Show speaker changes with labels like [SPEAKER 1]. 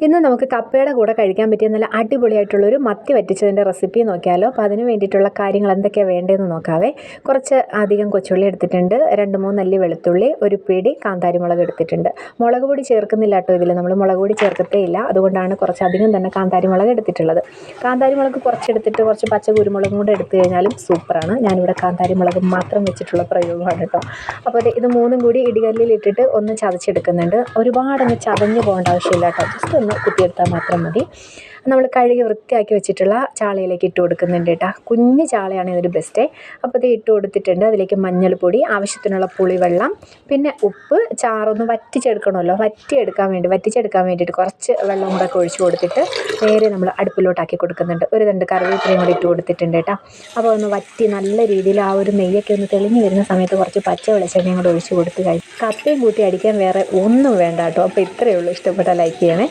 [SPEAKER 1] ഇന്ന് നമുക്ക് കപ്പയുടെ കൂടെ കഴിക്കാൻ പറ്റിയ നല്ല അടിപൊളിയായിട്ടുള്ളൊരു മത്തി വറ്റിച്ചതിൻ്റെ റെസിപ്പി നോക്കിയാലോ. അപ്പോൾ അതിന് വേണ്ടിയിട്ടുള്ള കാര്യങ്ങൾ എന്തൊക്കെയാണ് വേണ്ടതെന്ന് നോക്കാവേ. കുറച്ച് അധികം കൊച്ചുള്ളി എടുത്തിട്ടുണ്ട്, 2-3 അല്ലി വെളുത്തുള്ളി, ഒരു പിടി കാന്താരി മുളക് എടുത്തിട്ടുണ്ട്. മുളക് പൊടി ചേർക്കുന്നില്ല കേട്ടോ ഇതിൽ, നമ്മൾ മുളക് പൊടി ചേർക്കത്തേ ഇല്ല. അതുകൊണ്ടാണ് കുറച്ചധികം തന്നെ കാന്താരി മുളക് എടുത്തിട്ടുള്ളത്. കാന്താരി മുളക് കുറച്ചെടുത്തിട്ട് കുറച്ച് പച്ച കുരുമുളകും കൂടെ എടുത്തു കഴിഞ്ഞാലും സൂപ്പറാണ്. ഞാനിവിടെ കാന്താരി മുളക് മാത്രം വെച്ചിട്ടുള്ള പ്രയോഗമാണ് കേട്ടോ. അപ്പോൾ ഇത് മൂന്നും കൂടി ഇടികല്ലിൽ ഇട്ടിട്ട് ഒന്ന് ചതച്ചെടുക്കുന്നുണ്ട്. ഒരുപാടൊന്ന് ചതഞ്ഞ് പോകേണ്ട ആവശ്യമില്ല കേട്ടോ, ജസ്റ്റ് ഒന്ന് കുത്തിയെടുത്താൽ മാത്രം മതി. നമ്മൾ കഴുകി വൃത്തിയാക്കി വെച്ചിട്ടുള്ള ചാളയിലേക്ക് ഇട്ട് കൊടുക്കുന്നുണ്ട് കേട്ടോ. കുഞ്ഞ് ചാളയാണ് ഇതൊരു ബെസ്റ്റ്. അപ്പോൾ ഇത് ഇട്ട് കൊടുത്തിട്ടുണ്ട്. അതിലേക്ക് മഞ്ഞൾപ്പൊടി, ആവശ്യത്തിനുള്ള പുളിവെള്ളം, പിന്നെ ഉപ്പ്, ചാറൊന്ന് വറ്റിച്ചെടുക്കണമല്ലോ, വറ്റിച്ചെടുക്കാൻ വേണ്ടിയിട്ട് കുറച്ച് വെള്ളം കൂടെ ഒക്കെ ഒഴിച്ച് കൊടുത്തിട്ട് നേരെ നമ്മൾ അടുപ്പിലോട്ടാക്കി കൊടുക്കുന്നുണ്ട്. ഒരു 2 കറിവേപ്പിലയും കൂടി ഇട്ട് കൊടുത്തിട്ടുണ്ട് കേട്ടോ. അപ്പോൾ ഒന്ന് വറ്റി നല്ല രീതിയിൽ ആ ഒരു നെയ്യൊക്കെ ഒന്ന് തെളിഞ്ഞ് വരുന്ന സമയത്ത് കുറച്ച് പച്ച വെളിച്ചെണ്ണയും കൂടെ ഒഴിച്ച് കൊടുത്ത് കഴിഞ്ഞ് കപ്പയും കൂട്ടി അടിക്കാൻ വേറെ ഒന്നും വേണ്ട കേട്ടോ. അപ്പോൾ ഇത്രയേ ഉള്ളൂ. ഇഷ്ടപ്പെട്ടാൽ ലൈക്ക് ചെയ്യണേ.